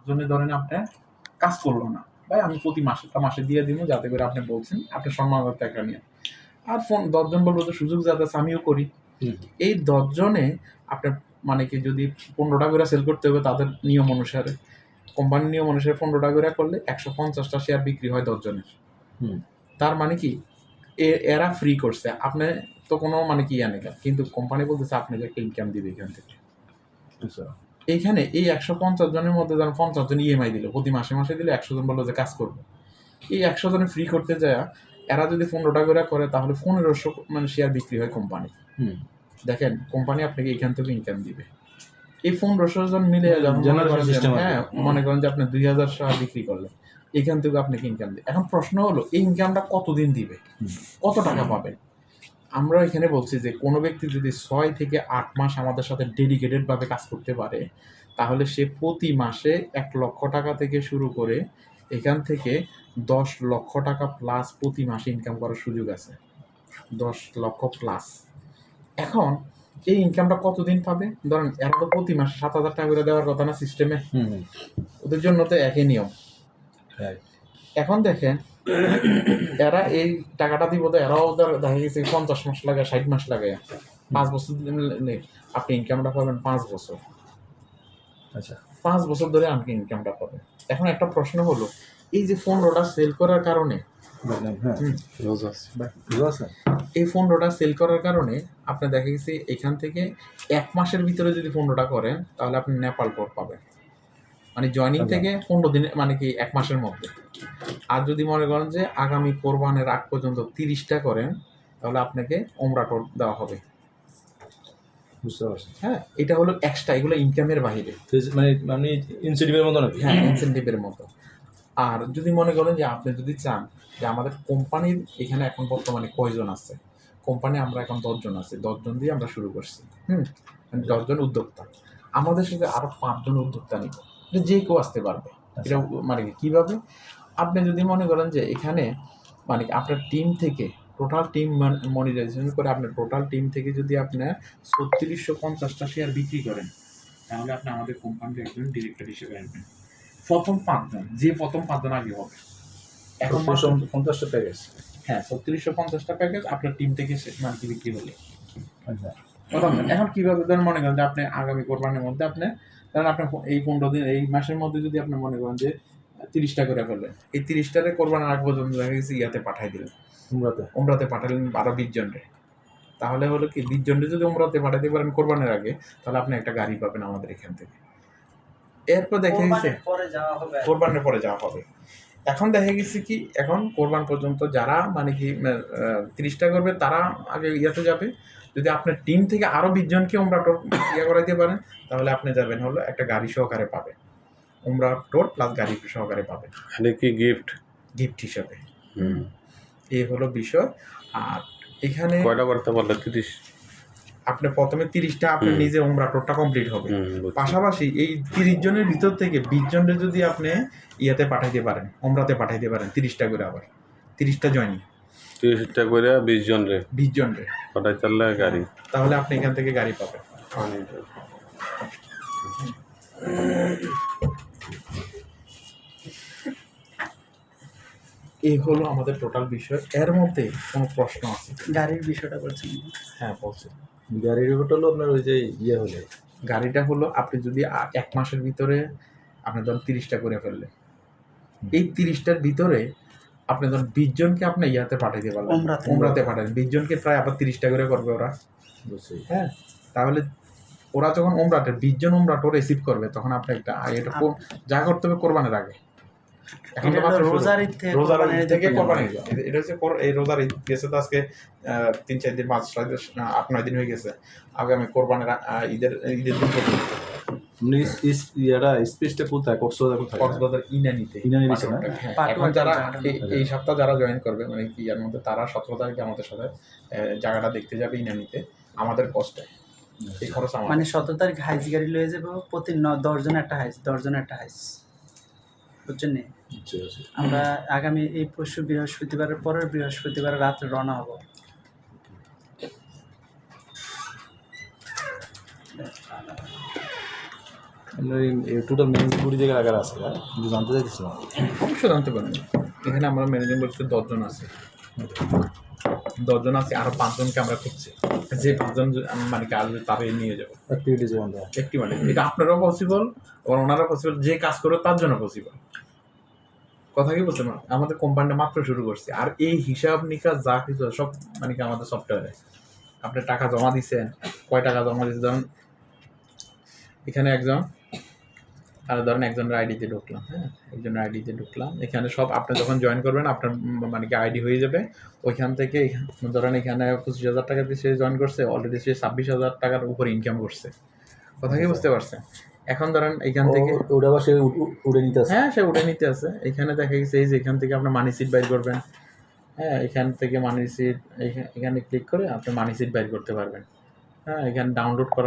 জন্য ধরেন আপনার কাজ করলো না, ভাই আমি প্রতি মাসে দিয়ে দিব, যাতে করে আপনি বলছেন আপনি সম্মানগত একটা নিয়ে, আর ফোন 10 জন বলবো তো সুযোগ যাতে আছে আমিও করি। এই 10 জনে আপনার মানে কি যদি 15টা করে সেল করতে হবে তাদের নিয়ম অনুসারে, কোম্পানির নিয়ম অনুসারে 15টা করে করলে 150টা শেয়ার বিক্রি হয় 10 জনের। তার মানে কি এরা ফ্রি করছে, আপনি তো কোনো মানে কি জানে, কিন্তু কোম্পানি বলতেছে আপনাকে একটা ইনকাম দিবে এখান থেকে। এইখানে এই 150 জনের মধ্যে ধরেন 50 জন ইএমআই দিল, প্রতি মাসে মাসে দিলে 100 জন বললো যে কাজ করবো। এই 100 জনে ফ্রি করতে যায় এরা যদি 15টা করে করে তাহলে 1500 মানে শেয়ার বিক্রি হয় কোম্পানি। দেখেন কোম্পানি আপনাকে এখান থেকে ইনকাম দিবে। এই 1500 জন মিলে হ্যাঁ মনে করেন যে আপনি 2000 শেয়ার বিক্রি করলেন, এখান থেকে আপনাকে ইনকাম দিবে। এখন প্রশ্ন হলো এই ইনকামটা কতদিন দিবে, কত টাকা পাবে? আমরা এখানে বলছি যে কোনো ব্যক্তি যদি 6 থেকে 8 মাস আমাদের সাথে ডেডিকেটেড ভাবে কাজ করতে পারে, তাহলে সে প্রতি মাসে 1 লক্ষ টাকা থেকে শুরু করে এখান থেকে 10 লক্ষ টাকা প্লাস প্রতি মাসে ইনকাম করার সুযোগ আছে, 10 লক্ষ প্লাস। এখন এই ইনকামটা কতদিন পাবে? ধরেন এরা তো প্রতি মাসে 7,000 টাকা করে দেওয়ার কথা না সিস্টেমে, ওদের জন্য তো একই নিয়ম। এখন দেখেন এরা এই টাকাটা দিব, এরাও দেখা গেছে 50 মাস লাগে, 60 মাস লাগে, 5 বছর আপনি ইনকামটা পাবেন 5 বছর। আচ্ছা 5 বছর ধরে আপনি ইনকামটা পাবেন। এখন একটা প্রশ্ন হলো এই যে 15টা সেল করার কারণে, এই 15টা সেল করার কারণে আপনি দেখা গেছে এখান থেকে 1 মাসের ভিতরে যদি 15টা করেন তাহলে আপনি নেপাল পর পাবেন, মানে জয়নিং থেকে 15 দিনে মানে কি 1 মাসের মধ্যে। আর যদি মনে করেন যে আগামী কোরবানের আগ পর্যন্ত 30টা করেন তাহলে আপনাকে ওমরা টোর দেওয়া হবে। বুঝতে পারছেন? হ্যাঁ, এটা হলো এক্সট্রা, এগুলো ইনকামের বাইরে, মানে মানে ইনসেন্টিভের মতো নাকি? হ্যাঁ ইনসেন্টিভের মতো। আর যদি মনে করেন যে আপনি যদি চান যে আমাদের কোম্পানির এখানে এখন বর্তমানে কয়জন আছে, কোম্পানি আমরা এখন 10 জন আছি, 10 জন দিয়ে আমরা শুরু করছি। 10 জন উদ্যোক্তা, আমাদের সাথে আরো 5 জন উদ্যোক্তা নিব, যে কেউ আসতে পারবে। এটা মানে কিভাবে, আপনি যদি মনে করেন যে এখানে মানে আপনার টিম থেকে টোটাল টিম মনিটাইজেশন করে আপনার টোটাল টিম থেকে যদি আপনার 3650টা শেয়ার বিক্রি করেন তাহলে আপনি আমাদের কোম্পানির একজন ডিরেক্টর হিসেবে আসবেন। প্রথম 5 জন, যে প্রথম 5 জন আগে হবে। এখন 50টা প্যাকেজ, হ্যাঁ 3650টা প্যাকেজ আপনার টিম থেকে মানে কি বিক্রি হলে। আচ্ছা এখন কিভাবে ধরেন মনে করেন যে আপনি আগামী কোরবানির মধ্যে আপনি ধরেন আপনি এই 15 দিন এই মাসের মধ্যে যদি আপনি মনে করেন যে 30টা করে ফেললেন, এই 30টারে কোরবানির আগ পর্যন্ত দেখা গেছে ইয়াতে পাঠাই দিলেন, উমরাতে পাঠালেন 12-20 জনরে, তাহলে হলো কি 20 জনরে যদি উমরাতে পাঠাতে পারেন কোরবানির আগে তাহলে আপনি একটা গাড়ি পাবেন আমাদের এখান থেকে। এরপর দেখা গেছে কোরবানের পরে যাওয়া হবে। এখন দেখা গেছে কি এখন কোরবান পর্যন্ত যারা মানে কি 30টা করবে তারা আগে ইয়াতে যাবে। যদি আপনার টিম থেকে আরো 20 জনকে উমরা টোর ইয়া করাইতে পারেন তাহলে আপনি যাবেন হলো একটা গাড়ি সহকারে পাবেন, উমরা টোর প্লাস গাড়ি সহকারে পাবেন, মানে কি গিফট হিসাবে। এই হলো বিষয়। আর এখানে কয়টা করতে পারলে 30 আপনি প্রথমে 30টা আপনি নিজে উমরা টোরটা কমপ্লিট হবে, পাশাপাশি এই 30 জনের ভিতর থেকে 20 জনের যদি আপনি ইয়াতে পাঠাইতে পারেন, উমরাতে পাঠাইতে পারেন 30টা করে, আবার 30টা জয়েনিং 30টা করে 20 জনরে পাঠাই তাহলে গাড়ি, তাহলে আপনি এখান থেকে গাড়ি পাবেন। এই হলো আমাদের টোটাল বিষয়। এর মধ্যে কোনো প্রশ্ন আছে? গাড়ির বিষয়টা বলছেন? হ্যাঁ বলছি। গাড়ির ব্যাপারটা হলো আপনার ওই যে ইয়ে হলে, গাড়িটা হলো আপনি যদি 1 মাসের ভিতরে আপনি ধরুন 30টা করে ফেললেন, এই 30টার ভিতরে আপনি ধরুন 20 জনকে আপনি ইয়াতে পাঠাইতে পারলেন, উমরাতে পাঠালেন, 20 জনকে প্রায় আবার 30টা করে করবে ওরা। হ্যাঁ, তাহলে ওরা যখন উমরাতে 20 জন উমরাটো রিসিভ করবে তখন আপনি একটা এটা যা করতে হবে কোরবানির আগে। এখন তো রোজার ঈদ থেকে কোরবানি, এটা হচ্ছে এই রোজার ঈদ গেছে তো আজকে 3-4 দিন 8-9 দিন হয়ে গেছে, আগামী কোরবানির ঈদের দিন স্পেসটা কোথায়? কক্সবাজার ইনানিতে। এখন যারা এই সপ্তাহ যারা জয়েন করবে মানে কি এর মধ্যে তারা 17 তারিখে আমাদের সাথে জায়গাটা দেখতে যাবে ইনানিতে আমাদের কষ্টে। এই খরচ আমার, মানে 17 তারিখ হাইজ গাড়ি লয়ে যাবো, প্রতি 10 জন একটা হাইজ, 10 জন একটা হাইজ, বুঝছেন নি? আমরা আগামী এই পরশু বৃহস্পতিবারের পরের বৃহস্পতিবার রাত্রে রওনা হব। টোটাল ম্যানেজমেন্ট কোটি জায়গায় আগার আছে কিন্তু জানতে চাইছিলাম। অবশ্যই জানতে পারেন। এখানে আমরা ম্যানেজিং বলতে 10 জন আছে। 10 জন আছে, আরো 5 জনকে আমরা খুঁজছি। যে 5 জন মানে কাজ তাদের নিয়ে যাবো অ্যাক্টিভিটিস বন্ধ। একটি মানে এটা আপনারও পসিবল, আবার ওনারও পসিবল, যে কাজ করবে তার জন্য পসিবল। কথা কি বলছেন? আমাদের কোম্পানিটা মাত্র শুরু করছে, আর এই হিসাব নিকাশ যা কিছু সব মানে কি আমাদের সফটওয়্যারে। আপনি টাকা জমা দিচ্ছেন, কয় টাকা জমা দিচ্ছেন, ধরেন এখানে একজন, আর ধরেন একজনের আইডিতে ঢুকলাম, হ্যাঁ, একজনের আইডিতে ঢুকলাম, এখানে সব আপনি যখন জয়েন করবেন আপনার মানে কি আইডি হয়ে যাবে। ওইখান থেকে ধরেন এখানে 25,000 টাকা দিয়ে সে জয়েন করছে, অলরেডি সে 26,000 টাকার উপর ইনকাম করছে। কথা কি বুঝতে পারছেন? এখন ধরেন এইখান থেকে ওটা আবার সে উড়ে নিতে আছে। হ্যাঁ, সে উঠে নিতে আছে। এখানে দেখা গেছে এই যে এখান থেকে আপনার মানি সিট বাইর করবেন, হ্যাঁ, এখান থেকে মানি সিট এখানে ক্লিক করে আপনি মানি সিট বাইর করতে পারবেন। হ্যাঁ, এখানে ডাউনলোড করার